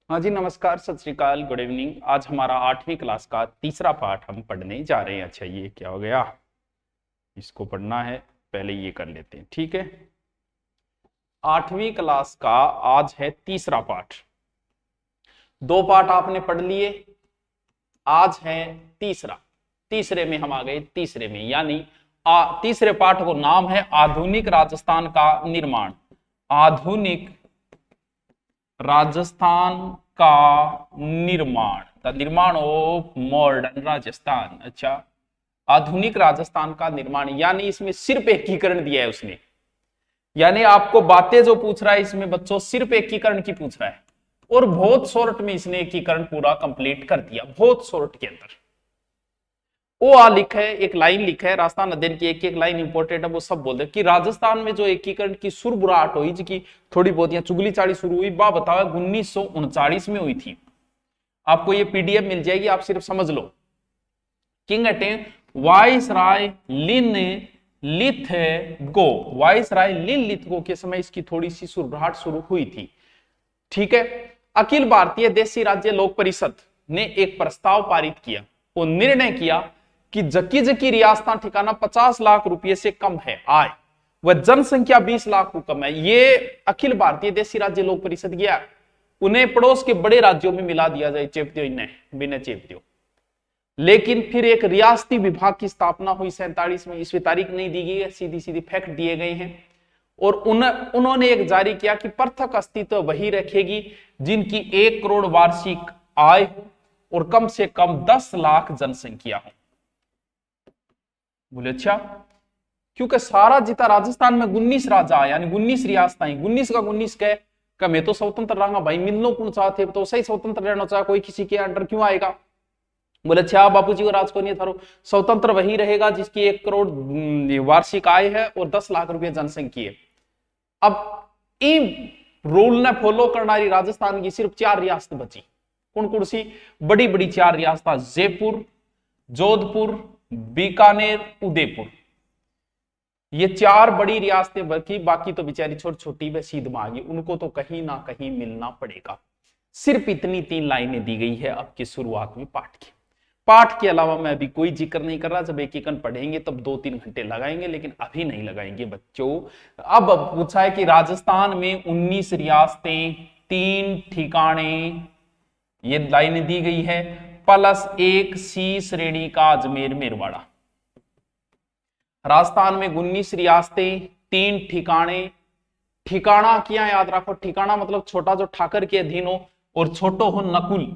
हाँ जी, नमस्कार, सत श्री अकाल, गुड इवनिंग। आज हमारा 8वीं क्लास का तीसरा पार्ट हम पढ़ने जा रहे हैं। अच्छा, ये क्या हो गया, इसको पढ़ना है, पहले ये कर लेते हैं, ठीक है। 8वीं क्लास का आज है तीसरा पार्ट। दो पार्ट आपने पढ़ लिए, आज है तीसरा। तीसरे में हम आ गए, तीसरे में यानी तीसरे पार्ट को नाम है आधुनिक राजस्थान का निर्माण। आधुनिक राजस्थान का निर्माण, द निर्माण ऑफ मॉडर्न राजस्थान। अच्छा, आधुनिक राजस्थान का निर्माण यानी इसमें सिर्फ एकीकरण दिया है उसने। यानी आपको बातें जो पूछ रहा है इसमें बच्चों सिर्फ एकीकरण की पूछ रहा है, और बहुत शॉर्ट में इसने एकीकरण पूरा कंप्लीट कर दिया, बहुत शॉर्ट के अंदर। वो लिखा है, एक लाइन लिखा है राजस्थान अध्ययन की, एक एक लाइन इंपॉर्टेंट है, वो सब बोल दे कि राजस्थान में जो एकीकरण की सुरबुराहट हुई, जिसकी थोड़ी बहुत या चुगली चाड़ी शुरू हुई, बा बताओ 1939 में हुई थी। आपको ये पीडीएफ मिल जाएगी, आप सिर्फ समझ लो। किंग अटे वाइसराय लिन लिथगो, वाइसराय लिन लिथगो के समय इसकी थोड़ी सी सुरबुराहट शुरू हुई थी, ठीक है। अखिल भारतीय देशी राज्य लोक परिषद ने एक प्रस्ताव पारित किया और निर्णय किया कि जकी जकी रियासत ठिकाना 50 लाख रुपए से कम है आय, वह जनसंख्या 20 लाख को कम है। ये अखिल भारतीय देशी राज्य लोक परिषद गया, उन्हें पड़ोस के बड़े राज्यों में मिला दिया जाए, चेप दियो इन्हें, बिना चेप दियो। लेकिन फिर एक रियासती विभाग की स्थापना हुई 47 में, इसमें तारीख नहीं दी गई है, सीधी सीधी फैक्ट दिए गए हैं। और उन्होंने एक जारी किया कि पृथक अस्तित्व वही रखेगी जिनकी 1 करोड़ वार्षिक आय हो और कम से कम 10 लाख जनसंख्या हो। बोले अच्छा, क्योंकि सारा जितना राजस्थान में 19 राजा यानी 19 रियासतें, 19 का 19 का मैं तो स्वतंत्र रहा भाई, मिलनो कौन चाहते तो सही स्वतंत्र रहना चाहे, कोई किसी के अंडर क्यों आएगा। बोले अच्छा बापू जी को राज को नहीं थारो, स्वतंत्र वही रहेगा जिसकी 1 करोड़ वार्षिक आय है और 10 लाख रुपए जनसंख्या है। अब इन रूल ने फॉलो करनारी राजस्थान की सिर्फ 4 रियासत बची। कौन कौन सी? बड़ी बड़ी 4 रियासत, जयपुर, जोधपुर, बीकानेर, उदयपुर। ये 4 बड़ी रियासतें बल्कि बाकी तो बेचारी छोटी छोटी व सीध में आ गई, उनको तो कहीं ना कहीं मिलना पड़ेगा। सिर्फ इतनी 3 लाइनें दी गई है अब की शुरुआत में पाठ की। पाठ के अलावा मैं अभी कोई जिक्र नहीं कर रहा, जब एकीकरण पढ़ेंगे तब 2-3 घंटे लगाएंगे, लेकिन अभी नहीं लगाएंगे बच्चों। अब पूछा है कि राजस्थान में 19 रियासतें, 3 ठिकाने, ये लाइन दी गई है, प्लस 1 सी श्रेणी का अजमेर मेरवाड़ा। राजस्थान में 19 रियासतें, 3 ठिकाने। ठिकाना क्या याद रखो, ठिकाना मतलब छोटा जो ठाकर के अधीन हो, और छोटो हो नकुल,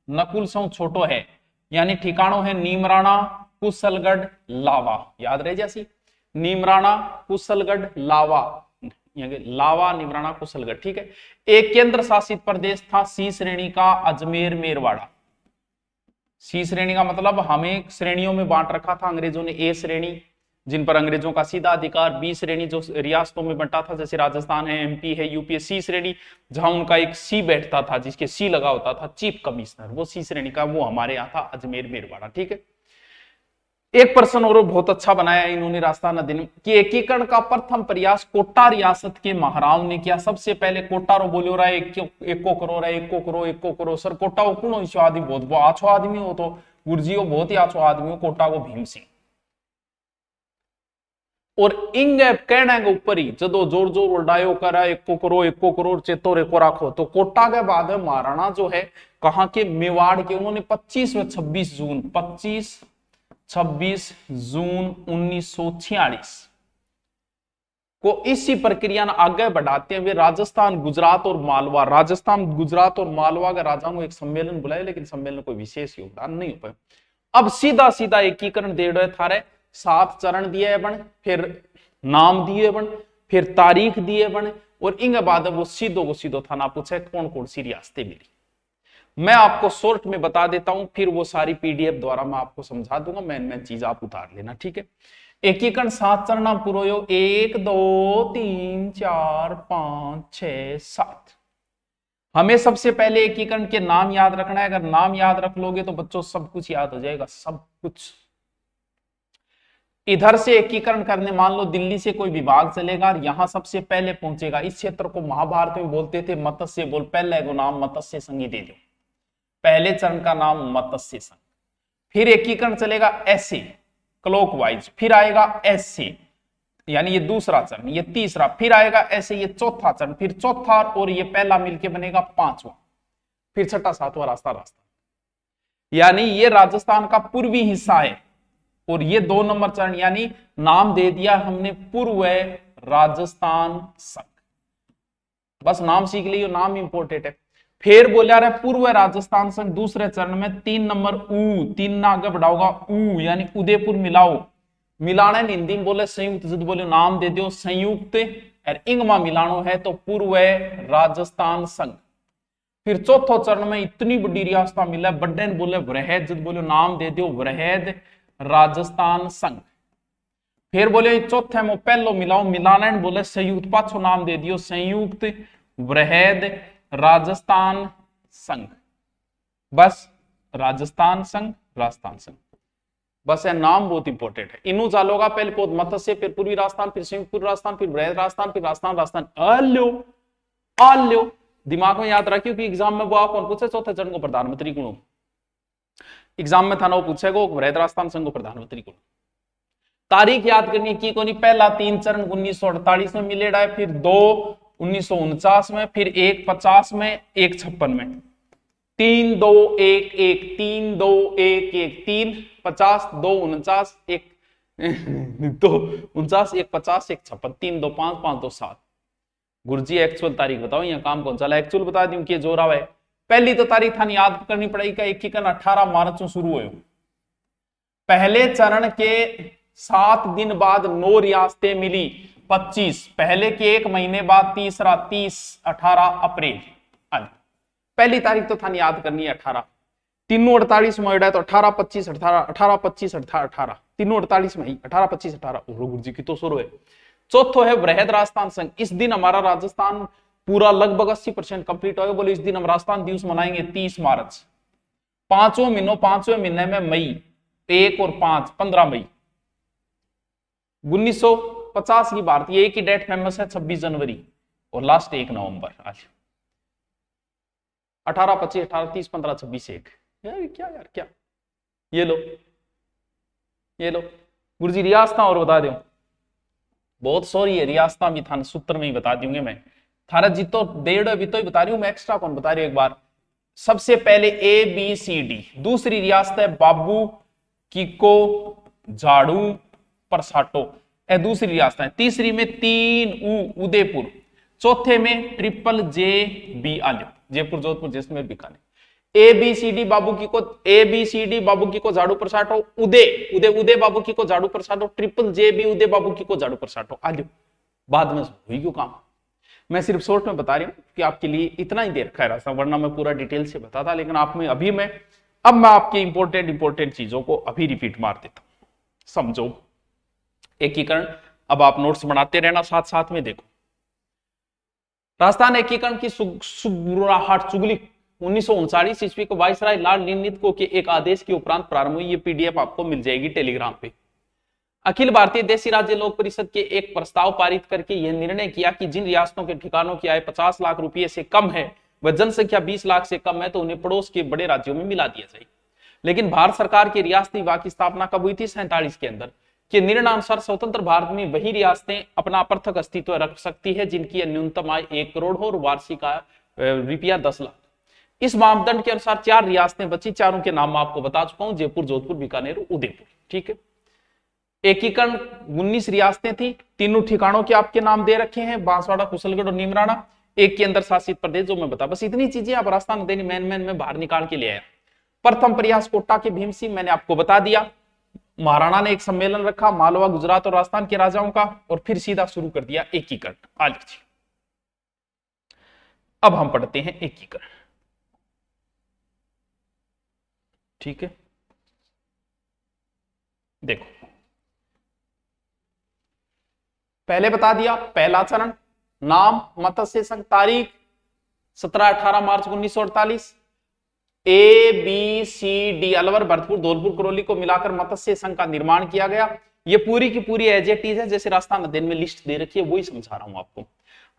नकुल सौ छोटो है, यानी ठिकानों है नीमराणा, कुशलगढ़, लावा। याद रहे जैसी, नीमराणा, कुशलगढ़, लावा, लावा, निमराना, कुशलगढ़, ठीक है। एक केंद्र शासित प्रदेश था सी श्रेणी का अजमेर मेरवाड़ा। सी श्रेणी का मतलब हमें श्रेणियों में बांट रखा था अंग्रेजों ने, ए श्रेणी जिन पर अंग्रेजों का सीधा अधिकार, बी श्रेणी जो रियासतों में बंटा था जैसे राजस्थान है, एमपी है, यूपी है, सी श्रेणी जहां उनका एक सी बैठता था जिसके सी लगा होता था चीफ कमिश्नर, वो सी श्रेणी का, वो हमारे यहाँ था अजमेर मेरवाड़ा, ठीक है। एक प्रश्न और बहुत अच्छा बनाया इन्होंने राजस्थान अध्ययन कि एकीकरण का प्रथम प्रयास कोटा रियासत के महाराव ने किया। सबसे पहले कोटा रो बोलो रहा है, एको करो रहा है, एको करो, एको करो। सर कोटा को कौन आदमी, बहुत आछो आदमी हो, तो गुरुजी हो बहुत ही आछो आदमी हो, कोटा को भीम सिंह। और इंगे कहने के ऊपर ही जदो जोर जोर उड़ायो करा, एको करो, एको करो, चेतो रेको राखो। तो कोटा के बाद महाराणा जो है कहां के, मेवाड़ के, उन्होंने 25 व 26 जून 26 जून 1946 को इसी प्रक्रिया ने आगे बढ़ाते हुए राजस्थान, गुजरात और मालवा, राजस्थान, गुजरात और मालवा के राजाओं को एक सम्मेलन बुलाया, लेकिन सम्मेलन कोई विशेष योगदान नहीं हो पाया। अब सीधा सीधा एकीकरण दे रहे थारे 7 चरण दिए बन, फिर नाम दिए बन, फिर तारीख दिए बन, और इनके बाद वो सीधो को सीधो थाना पूछे कौन कौन सी रियासतें मिली। मैं आपको शॉर्ट में बता देता हूं, फिर वो सारी पीडीएफ द्वारा मैं आपको समझा दूंगा, मेन चीज आप उतार लेना, ठीक है। एकीकरण 7 चरण पुरोयो, 1 2 3 4 5 6 7। हमें सबसे पहले एकीकरण के नाम याद रखना है, अगर नाम याद रख लोगे तो बच्चों सब कुछ याद हो जाएगा, सब कुछ। इधर से एकीकरण करने, मान लो दिल्ली से कोई विभाग चलेगा और यहां सबसे पहले पहुंचेगा। इस क्षेत्र को महाभारत में बोलते थे मत्स्य, बोल पहले को नाम मत्स्य संघ ही दे दो, पहले चरण का नाम मत्स्य संघ। फिर एकीकरण चलेगा ऐसे क्लॉकवाइज, फिर आएगा ऐसे, यानी ये दूसरा चरण, ये तीसरा, फिर आएगा ऐसे ये चौथा चरण, फिर चौथा और ये पहला मिलके बनेगा पांचवा, फिर छठा सातवां राजस्थान। यानी ये राजस्थान का पूर्वी हिस्सा है और ये 2 नंबर चरण, यानी नाम दे दिया हमने पूर्व राजस्थान संघ। बस नाम सीख लियो, नाम इंपोर्टेंट है। फिर बोला रहा पूर्व राजस्थान संघ दूसरे चरण में 3 नंबर ऊ, 3 ना आगे बढ़ाओगा ऊ, यानी उदयपुर मिलाओ। मिलाना हिंदी में बोले संयुक्त, जब बोले नाम दे दो संयुक्त, और इंगमा मिलानो है तो पूर्व राजस्थान संघ। फिर चौथा चरण में इतनी बड़ी रियासत मिला, बड़े बोले वृहद, जब बोले नाम दे दो वृहद राजस्थान संघ। फिर बोले चौथे में पहलो मिलाओ, मिलाना बोले संयुक्त, पाछो नाम दे दियो संयुक्त वृहद राजस्थान संघ। बस राजस्थान संघ, राजस्थान संघ, बस है नाम बहुत इंपॉर्टेंट है। इनू चालोगा पहले पौध मत्स्य, फिर पूर्वी राजस्थान, फिर संयुक्त पूर्वी राजस्थान, फिर वृहद राजस्थान, फिर राजस्थान, राजस्थान आल्यो। दिमाग में याद रखियो कि एग्जाम में वो आप कौन पूछे चौथे चरण को प्रधानमंत्री गुण, एग्जाम में था ना वो पूछेगा वृहद राजस्थान संघ को प्रधानमंत्री गुण। तारीख याद करनी की कोनी, पहला 3 चरण 1948 में मिलेगा है, फिर 2 1949 में, फिर 1 50 में, 1 56 में, 3 2 1 1 3 2 1 1 3 50 2 49 1 2 49 1 50 1 56 3 2 5 5 2 7। गुरुजी एक्चुअल तारीख बताओ, यहाँ काम कौन चला, एक्चुअल बता दूं कि जोरा है। पहली तो तारीख था याद करनी पड़ेगी का एकीकरण 18 मार्च से शुरू हुए। पहले चरण के 7 दिन बाद 9 रियासतें मिली, 25 पहले के 1 महीने बाद, तीसरा 30 18 अप्रैल। पहली तारीख तो था याद करनी है 18, तीनों 48 में तो 18 25 18 18 25 18 तीनों 48 में 18 25 18। गुरु जी की तो शुरू है। चौथो है वृहद राजस्थान संघ। इस दिन हमारा राजस्थान पूरा लगभग 80% कंप्लीट होगा। बोले इस दिन हम राजस्थान दिवस मनाएंगे 30 मार्च। 5वें महीने में मई 1 और 5 15 मई 1950 की बात। ये एक ही डेट फेमस है 26 जनवरी और लास्ट 1 नवंबर। आज 18 25 18 30 15 26 1 यार क्या यार क्या। ये लो गुरुजी रियासता और बता दो। बहुत सॉरी है रियासता भी था सूत्र में ही बता दूंगे मैं। थारा जी तो डेढ़ अभी तो ही बता रही हूं मैं, एक्स्ट्रा कौन बता रही हूं एक बार। सबसे पहले ABCD। दूसरी रियासत है बाबू किको झाड़ू परसाटो, दूसरी रियासत है। तीसरी में 3 उदयपुर। चौथे में JB आलो, जयपुर जोधपुर जैसलमेर बीकानेर। ABCD बाबू की को झाड़ू प्रसाटो, उदय बाबू की को झाड़ू प्रसाटो, JB उदय बाबू की को झाड़ू प्रसाटो आलो। बाद में हुई क्यों काम, मैं सिर्फ शॉर्ट में बता रही हूँ कि आपके लिए इतना ही दे रखा है रास्ता, वरना मैं पूरा डिटेल से बताता। लेकिन अब मैं आपके इंपॉर्टेंट चीजों को अभी रिपीट मार देता हूं, समझो। एकीकरण अब आप नोट्स बनाते रहना साथ साथ में। देखो राजस्थान एकीकरण की सुगबुराहट चुगली 1939 ईस्वी को वायसराय लॉर्ड लिनलिथ के एक आदेश के उपरांत प्रारंभ हुई। ये PDF आपको मिल जाएगी टेलीग्राम पे। अखिल भारतीय देशी राज्य लोक परिषद के एक प्रस्ताव पारित करके यह निर्णय किया कि जिन रियासतों के ठिकानों की आय 50 लाख रुपए से कम है व जनसंख्या 20 लाख से कम है तो उन्हें पड़ोस के बड़े राज्यों में मिला दिया जाए। लेकिन भारत सरकार के रियासती विभाग की स्थापना कब हुई थी? 47 के अंदर के निर्णय अनुसार स्वतंत्र भारत में वही रियासतें अपना पृथक अस्तित्व रख सकती है जिनकी न्यूनतम आय 1 करोड़ हो और वार्षिक रुपया 10 लाख। इस मापदंड के अनुसार 4 रियासतें बची, चारों के नाम मैं आपको बता चुका हूं, जयपुर जोधपुर बीकानेर उदयपुर। ठीक है। एकीकरण 19 रियासतें थी, तीनों ठिकानों के आपके नाम दे रखे हैं, बांसवाड़ा कुशलगढ़ और नीमराना। एक केंद्र शासित प्रदेश जो मैं बता, बस इतनी चीजें आप राजस्थान देनी मैन में बाहर निकाल के ले आया। प्रथम प्रयास कोटा के भीम सिंह, मैंने आपको बता दिया। महाराणा ने एक सम्मेलन रखा मालवा गुजरात और राजस्थान के राजाओं का और फिर सीधा शुरू कर दिया एकीकरण। आज अब हम पढ़ते हैं एकीकरण। ठीक है, देखो पहले बता दिया पहला चरण नाम मत्स्य संघ, तारीख 17-18 मार्च 1948। ABCD अलवर भरतपुर धौलपुर करौली को मिलाकर मत्स्य संघ का निर्माण किया गया। ये पूरी की पूरी एज इट इज है, जैसे राजस्थान अध्ययन में लिस्ट दे रखी है वही समझा रहा हूं आपको।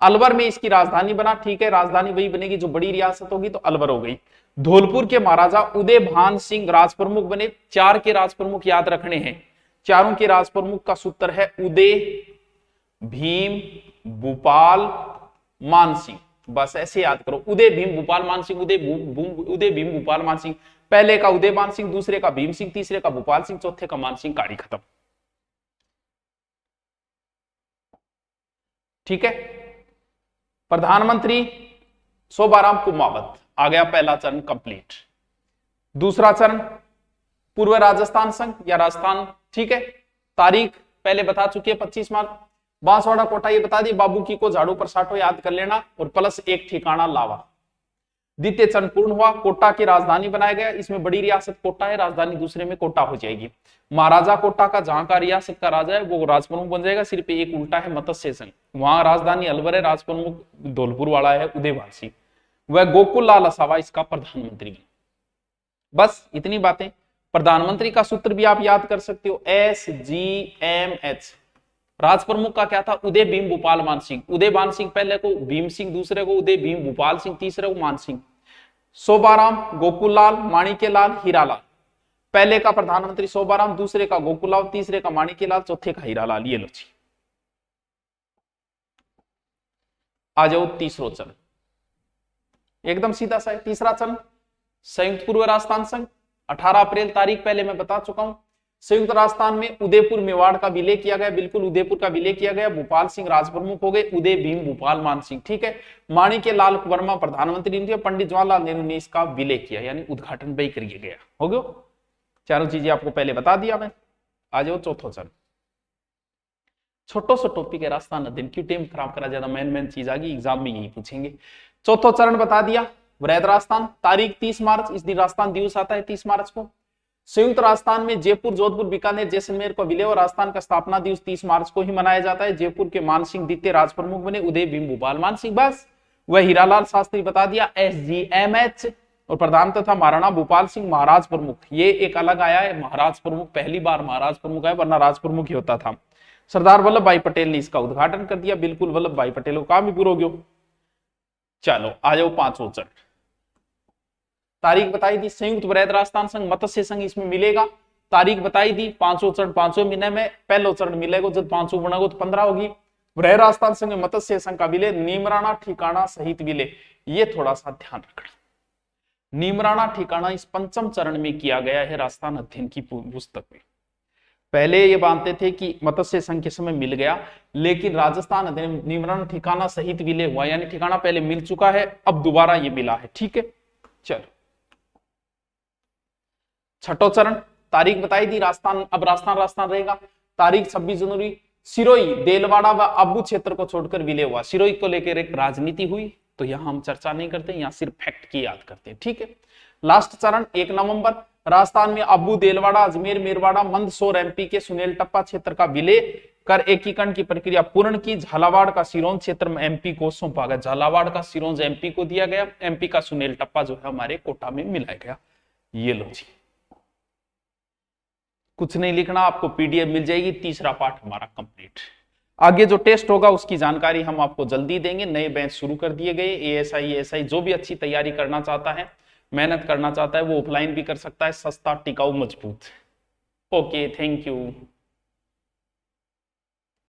अलवर में इसकी राजधानी बना, ठीक है, राजधानी वही बनेगी जो बड़ी रियासत होगी, तो अलवर हो गई। धौलपुर के महाराजा उदय भान सिंह राज प्रमुख बने। 4 के राज प्रमुख याद रखने हैं, चारों के राज प्रमुख का सूत्र है उदय, भीम, भूपाल, मानसिंह। बस ऐसे याद करो, उदय भीम भूपाल मानसिंह, उदय भीम भूपाल मानसिंह। पहले का उदय मान सिंह, दूसरे का भीम सिंह, तीसरे का भूपाल सिंह, चौथे का मानसिंह। कहानी खत्म। ठीक है। प्रधानमंत्री शोभाराम कुमावत आ गया, पहला चरण कंप्लीट। दूसरा चरण पूर्व राजस्थान संघ या राजस्थान, ठीक है। तारीख पहले बता चुकी है 25 मार्च। बांसवाड़ा कोटा ये बता दी, बाबू की को झाड़ू पर साटो याद कर लेना, और प्लस एक ठिकाना लावा। द्वितीय चरण पूर्ण हुआ, कोटा की राजधानी बनाया गया। इसमें बड़ी रियासत कोटा है, राजधानी दूसरे में कोटा हो जाएगी। महाराजा कोटा का जहां का रियासत का राजा है वो राजप्रमुख बन जाएगा, सिर्फ एक उल्टा है मत्स्य संघ। वहां राजधानी अलवर है, राजप्रमुख धौलपुर वाला है उदयभान सिंह। वह गोकुल लाल असावा इसका प्रधानमंत्री। बस इतनी बातें। प्रधानमंत्री का सूत्र भी आप याद कर सकते हो, SGMH। राज प्रमुख का क्या था, उदय भीम भूपाल मान सिंह। उदय भान सिंह पहले को, भीम सिंह दूसरे को, उदय भीम भूपाल सिंह तीसरे को, मान सिंह। शोभाराम, गोकुललाल, माणिक्यलाल, हीरालाल। पहले का प्रधानमंत्री शोभाराम, दूसरे का गोकुललाल, तीसरे का माणिक्यलाल, चौथे का हीरालाल। ये लो जी। आ जाओ तीसरो चरण, एकदम सीधा सा है। तीसरा चरण संयुक्त पूर्व राजस्थान संघ। 18 अप्रैल तारीख पहले मैं बता चुका हूं। संयुक्त राजस्थान में उदयपुर मेवाड़ का विलय किया गया, बिल्कुल उदयपुर का विलय किया गया। भूपाल सिंह राजप्रमुख हो गए, उदय भीम भूपाल मान सिंह, ठीक है। माणिक्यलाल वर्मा प्रधानमंत्री थे, पंडित जवाहरलाल नेहरू ने इसका विलय किया, यानी उद्घाटन वही कर गया। हो गया, चारों चीजें आपको पहले बता दिया मैं। आ जाओ चौथो चरण। छोटो सा टॉपिक है राजस्थान अध्ययन, क्यों टाइम खराब करा, ज्यादा मेन चीज आ गई, एग्जाम में यही पूछेंगे। चौथो चरण बता दिया, वृहद राजस्थान। तारीख 30 मार्च, इस दिन राजस्थान दिवस आता है 30 मार्च को। संयुक्त राजस्थान में जयपुर, जोधपुर, बीकानेर, जैसलमेर का विलय और राजस्थान का स्थापना दिवस 30 मार्च को ही मनाया जाता है। जयपुर के मानसिंह द्वितीय राज प्रमुख बने, उदय भीम भूपाल मानसिंह। बस वह हीरालाल शास्त्री बता दिया, SGMH। और प्रधान था महाराणा भूपाल सिंह महाराज प्रमुख। ये एक अलग आया है, महाराज प्रमुख, पहली बार महाराज प्रमुख आया, वरना राज प्रमुख ही होता था। सरदार वल्लभ भाई पटेल ने इसका उद्घाटन कर दिया, बिल्कुल वल्लभ भाई पटेल को काम भी पूरा हो गया। चलो आ जाओ पांचों चरण। तारीख बताई दी, संयुक्त वृहद राजस्थान संघ, मत्स्य संघ इसमें मिलेगा। तारीख बताई दी, पांचों चरण 5 महीने में पहलो चरण मिलेगा, जब 5 बनेगा तो 15 होगी। वृहद राजस्थान संघ में मत्स्य संघ का विलय, नीमराणा ठिकाना सहित विलय। ये थोड़ा सा ध्यान रखना, नीमराणा ठिकाना इस 5म चरण में किया गया है राजस्थान अध्ययन की पुस्तक में। पहले ये मानते थे कि मत्स्य संघ के समय मिल गया, लेकिन राजस्थान अध्ययन नीमराणा ठिकाना सहित विलय हुआ, यानी ठिकाना पहले मिल चुका है, अब दोबारा ये मिला है, ठीक है। चलो छठो चरण, तारीख बताई दी, राजस्थान, अब राजस्थान रहेगा। तारीख 26 जनवरी, सिरोही, देलवाड़ा व आबू क्षेत्र को छोड़कर विलय हुआ। सिरोही को लेकर एक राजनीति हुई, तो यहां हम चर्चा नहीं करते, यहां सिर्फ फैक्ट की याद करते हैं, ठीक है। लास्ट चरण 1 नवंबर, राजस्थान में आबू, देलवाड़ा, अजमेर, मेरवाड़ा, मंदसौर MP के सुनेल टप्पा क्षेत्र का विलय कर एकीकरण की प्रक्रिया पूर्ण की। झालावाड़ का सिरोंज क्षेत्र में MP को सौंपा गया, झालावाड़ का सिरोंज MP को दिया गया, MP का सुनेल टप्पा जो है हमारे कोटा में मिलाया गया। ये लो जी, कुछ नहीं लिखना, आपको PDF मिल जाएगी, तीसरा पार्ट हमारा कंप्लीट। आगे जो टेस्ट होगा उसकी जानकारी हम आपको जल्दी देंगे, नए बैच शुरू कर दिए गए। ASI, ASI जो भी अच्छी तैयारी करना चाहता है, मेहनत करना चाहता है, वो ऑफलाइन भी कर सकता है, सस्ता, टिकाऊ, मजबूत। Okay, thank you.